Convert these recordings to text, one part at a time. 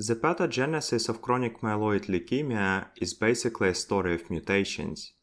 The pathogenesis of chronic myeloid leukemia is basically a story of mutations.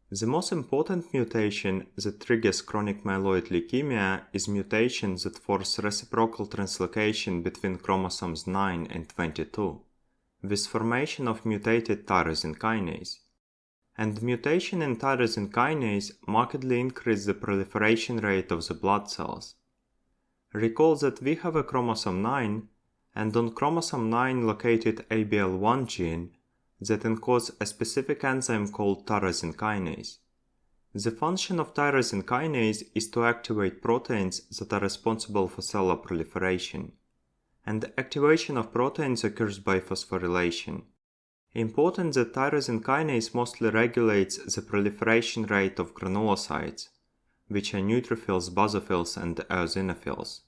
The most important mutation that triggers chronic myeloid leukemia is mutations that force reciprocal translocation between chromosomes 9 and 22, with formation of mutated tyrosine kinase. And mutation in tyrosine kinase markedly increases the proliferation rate of the blood cells. Recall that we have a chromosome 9, and on chromosome 9 located ABL1 gene that encodes a specific enzyme called tyrosine kinase. The function of tyrosine kinase is to activate proteins that are responsible for cellular proliferation, and the activation of proteins occurs by phosphorylation. Important that tyrosine kinase mostly regulates the proliferation rate of granulocytes, which are neutrophils, basophils, and eosinophils.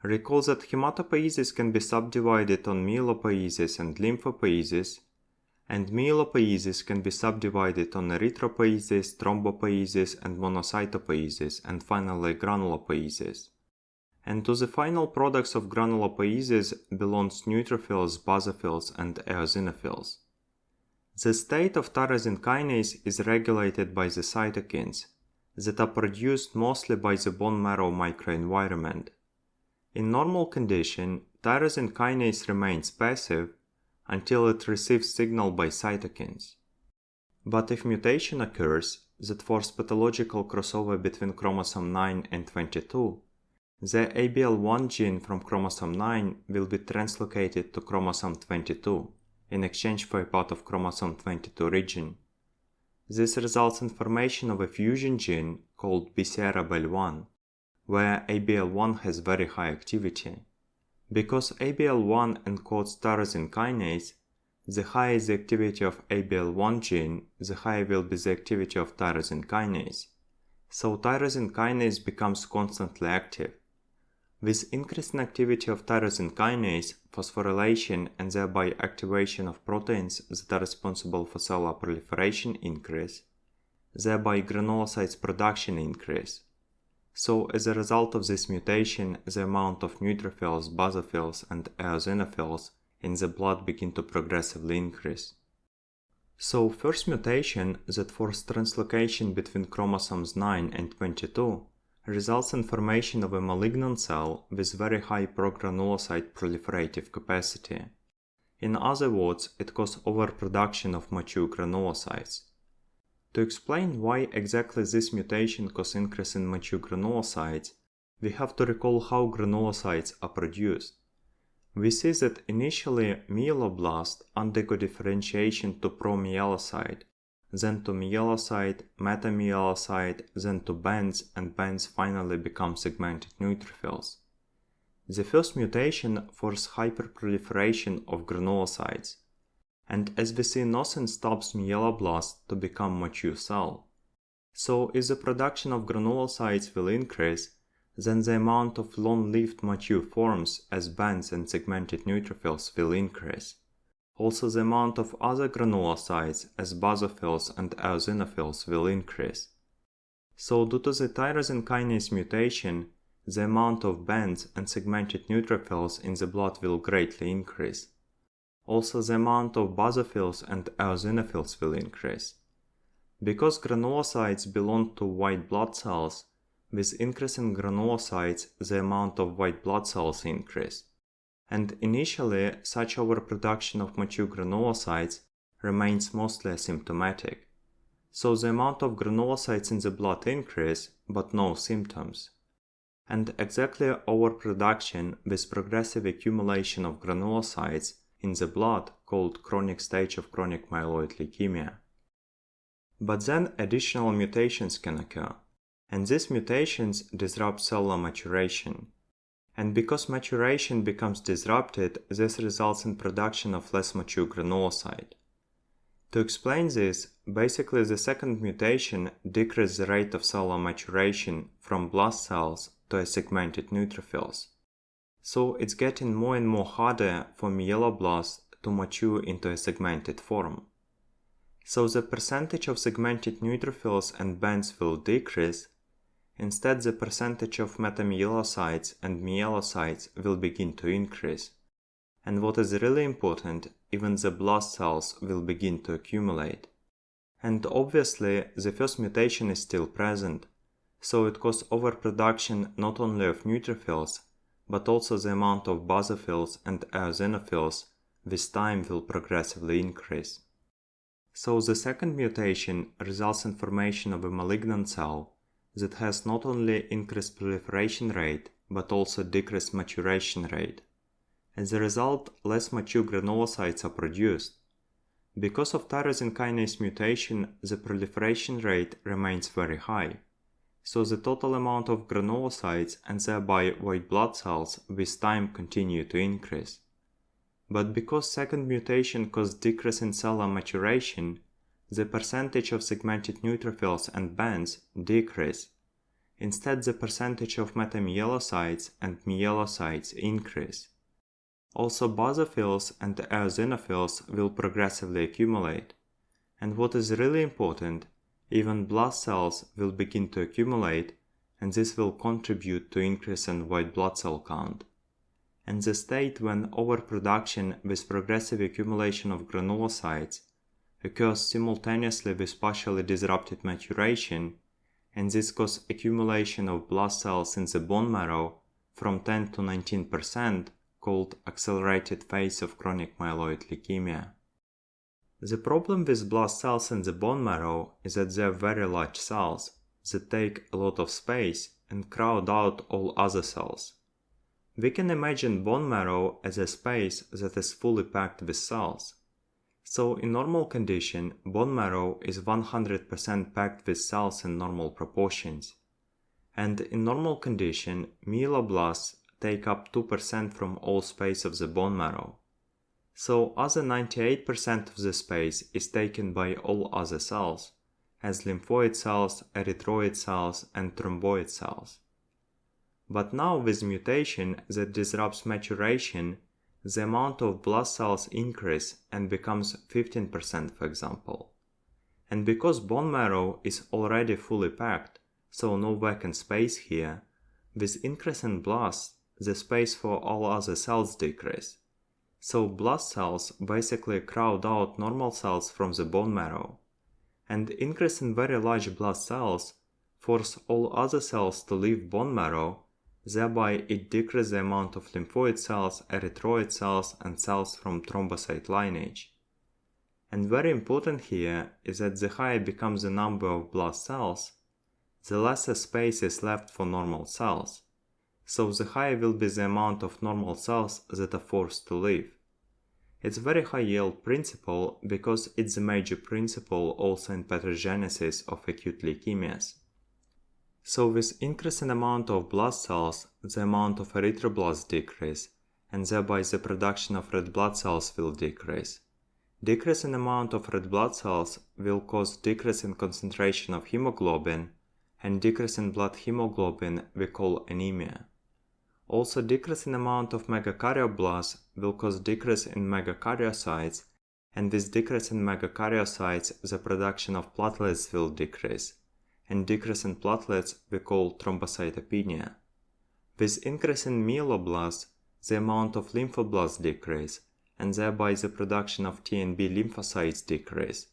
Recall that hematopoiesis can be subdivided on myelopoiesis and lymphopoiesis, and myelopoiesis can be subdivided on erythropoiesis, thrombopoiesis, and monocytopoiesis, and finally granulopoiesis. And to the final products of granulopoiesis belongs neutrophils, basophils, and eosinophils. The state of tyrosine kinase is regulated by the cytokines that are produced mostly by the bone marrow microenvironment. In normal condition, tyrosine kinase remains passive until it receives signal by cytokines. But if mutation occurs that forces pathological crossover between chromosome 9 and 22, the ABL1 gene from chromosome 9 will be translocated to chromosome 22 in exchange for a part of chromosome 22 region. This results in formation of a fusion gene called BCR-ABL1, where ABL1 has very high activity. Because ABL1 encodes tyrosine kinase, the higher is the activity of ABL1 gene, the higher will be the activity of tyrosine kinase. So tyrosine kinase becomes constantly active. With increasing activity of tyrosine kinase, phosphorylation and thereby activation of proteins that are responsible for cellular proliferation increase, thereby granulocytes production increase. So as a result of this mutation, the amount of neutrophils, basophils, and eosinophils in the blood begin to progressively increase. So first mutation that forces translocation between chromosomes 9 and 22 results in formation of a malignant cell with very high progranulocyte proliferative capacity. In other words, it causes overproduction of mature granulocytes. To explain why exactly this mutation causes increase in mature granulocytes, we have to recall how granulocytes are produced. We see that initially myeloblasts undergo differentiation to promyelocyte, then to myelocyte, metamyelocyte, then to bands, and bands finally become segmented neutrophils. The first mutation forces hyperproliferation of granulocytes, and as we see, nothing stops myeloblasts to become mature cell. So if the production of granulocytes will increase, then the amount of long-lived mature forms as bands and segmented neutrophils will increase. Also the amount of other granulocytes as basophils and eosinophils will increase. So due to the tyrosine kinase mutation, the amount of bands and segmented neutrophils in the blood will greatly increase. Also the amount of basophils and eosinophils will increase. Because granulocytes belong to white blood cells, with increasing granulocytes the amount of white blood cells increase. And initially such overproduction of mature granulocytes remains mostly asymptomatic. So the amount of granulocytes in the blood increase, but no symptoms. And exactly overproduction with progressive accumulation of granulocytes in the blood called chronic stage of chronic myeloid leukemia. But then additional mutations can occur, and these mutations disrupt cellular maturation. And because maturation becomes disrupted, this results in production of less mature granulocyte. To explain this, basically the second mutation decreases the rate of cellular maturation from blast cells to segmented neutrophils. So it's getting more and more harder for myeloblasts to mature into a segmented form. So the percentage of segmented neutrophils and bands will decrease. Instead, the percentage of metamyelocytes and myelocytes will begin to increase. And what is really important, even the blast cells will begin to accumulate. And obviously, the first mutation is still present, so it causes overproduction not only of neutrophils, but also the amount of basophils and eosinophils with time will progressively increase. So the second mutation results in formation of a malignant cell that has not only increased proliferation rate, but also decreased maturation rate. As a result, less mature granulocytes are produced. Because of tyrosine kinase mutation, the proliferation rate remains very high, so the total amount of granulocytes and thereby white blood cells with time continue to increase. But because second mutation caused decrease in cellular maturation, the percentage of segmented neutrophils and bands decrease. Instead, the percentage of metamyelocytes and myelocytes increase. Also, basophils and eosinophils will progressively accumulate. And what is really important, even blast cells will begin to accumulate, and this will contribute to increase in white blood cell count. And the state when overproduction with progressive accumulation of granulocytes occurs simultaneously with partially disrupted maturation, and this causes accumulation of blast cells in the bone marrow from 10 to 19%, called accelerated phase of chronic myeloid leukemia. The problem with blast cells in the bone marrow is that they are very large cells that take a lot of space and crowd out all other cells. We can imagine bone marrow as a space that is fully packed with cells. So in normal condition, bone marrow is 100% packed with cells in normal proportions. And in normal condition, myeloblasts take up 2% from all space of the bone marrow. So other 98% of the space is taken by all other cells, as lymphoid cells, erythroid cells, and thromboid cells. But now with mutation that disrupts maturation, the amount of blast cells increase and becomes 15%, for example. And because bone marrow is already fully packed, so no vacant space here, with increase in blasts, the space for all other cells decrease. So blast cells basically crowd out normal cells from the bone marrow. And increase in very large blast cells force all other cells to leave bone marrow, thereby it decreases the amount of lymphoid cells, erythroid cells, and cells from thrombocyte lineage. And very important here is that the higher becomes the number of blast cells, the lesser space is left for normal cells. So the higher will be the amount of normal cells that are forced to leave. It's a very high yield principle because it's a major principle also in pathogenesis of acute leukemias. So with increasing amount of blast cells, the amount of erythroblasts decrease, and thereby the production of red blood cells will decrease. Decrease in amount of red blood cells will cause decrease in concentration of hemoglobin, and decrease in blood hemoglobin we call anemia. Also, decrease in amount of megakaryocytes will cause decrease in megakaryocytes, and with decrease in megakaryocytes, the production of platelets will decrease, and decrease in platelets we call thrombocytopenia. With increase in myeloblasts, the amount of lymphoblasts decrease, and thereby the production of T and B lymphocytes decrease.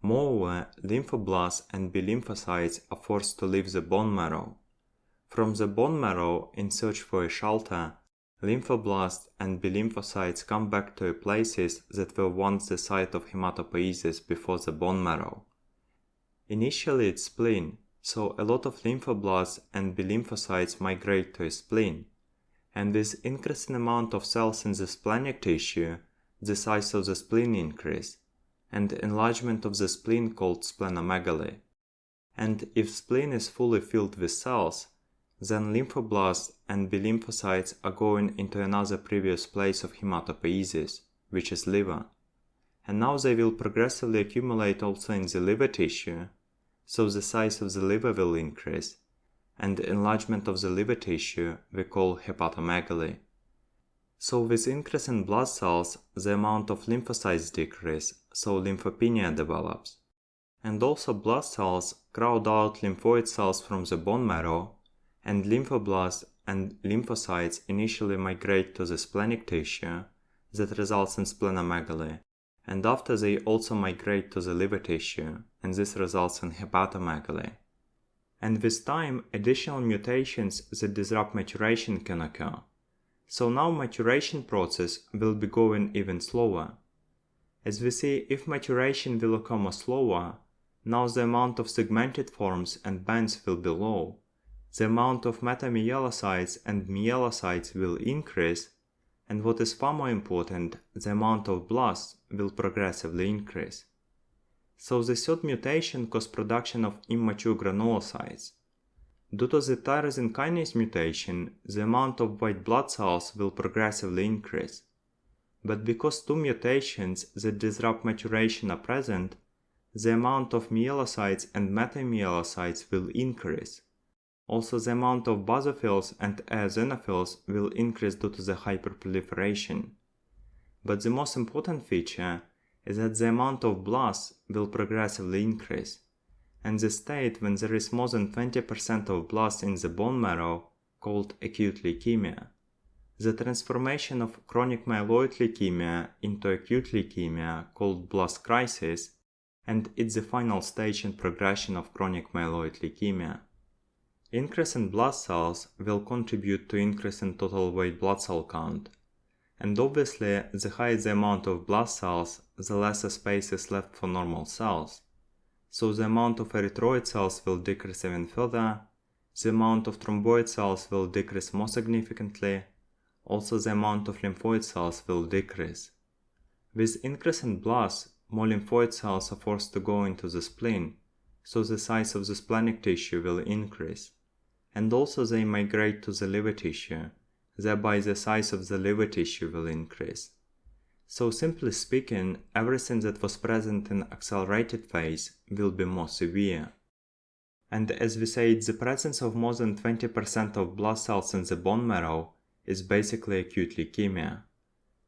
Moreover, lymphoblasts and B lymphocytes are forced to leave the bone marrow. From the bone marrow, in search for a shelter, lymphoblasts and B lymphocytes come back to places that were once the site of hematopoiesis before the bone marrow. Initially it's spleen, so a lot of lymphoblasts and B lymphocytes migrate to a spleen, and with increasing amount of cells in the splenic tissue, the size of the spleen increase, and enlargement of the spleen called splenomegaly. And if spleen is fully filled with cells, then lymphoblasts and B lymphocytes are going into another previous place of hematopoiesis, which is liver. And now they will progressively accumulate also in the liver tissue, so the size of the liver will increase, and enlargement of the liver tissue we call hepatomegaly. So with increase in blood cells, the amount of lymphocytes decrease, so lymphopenia develops. And also blood cells crowd out lymphoid cells from the bone marrow, and lymphoblasts and lymphocytes initially migrate to the splenic tissue, that results in splenomegaly, and after they also migrate to the liver tissue, and this results in hepatomegaly. And with time, additional mutations that disrupt maturation can occur. So now maturation process will be going even slower. As we see, if maturation will occur more slower, now the amount of segmented forms and bands will be low. The amount of metamyelocytes and myelocytes will increase, and what is far more important, the amount of blasts will progressively increase. So the third mutation causes production of immature granulocytes. Due to the tyrosine kinase mutation, the amount of white blood cells will progressively increase. But because two mutations that disrupt maturation are present, the amount of myelocytes and metamyelocytes will increase. Also, the amount of basophils and eosinophils will increase due to the hyperproliferation. But the most important feature is that the amount of blasts will progressively increase, and the state when there is more than 20% of blasts in the bone marrow, called acute leukemia. The transformation of chronic myeloid leukemia into acute leukemia, called blast crisis, and it's the final stage in progression of chronic myeloid leukemia. Increase in blood cells will contribute to increase in total white blood cell count. And obviously, the higher the amount of blood cells, the lesser space is left for normal cells. So the amount of erythroid cells will decrease even further, the amount of thromboid cells will decrease more significantly, also the amount of lymphoid cells will decrease. With increase in blasts, more lymphoid cells are forced to go into the spleen, so the size of the splenic tissue will increase. And also they migrate to the liver tissue, thereby the size of the liver tissue will increase. So simply speaking, everything that was present in accelerated phase will be more severe. And as we said, the presence of more than 20% of blood cells in the bone marrow is basically acute leukemia.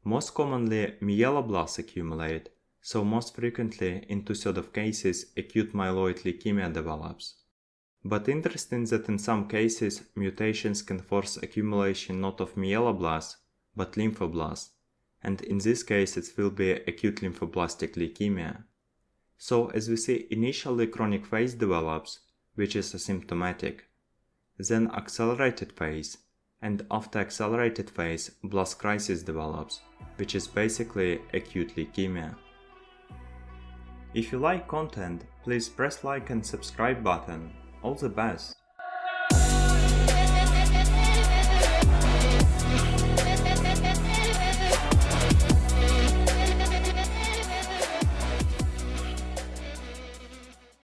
Most commonly, myeloblasts accumulate, so most frequently, in 2/3 of cases, acute myeloid leukemia develops. But interesting that in some cases, mutations can force accumulation not of myeloblasts, but lymphoblasts, and in this case it will be acute lymphoblastic leukemia. So as we see, initially chronic phase develops, which is asymptomatic, then accelerated phase, and after accelerated phase, blast crisis develops, which is basically acute leukemia. If you like content, please press like and subscribe button. All the best!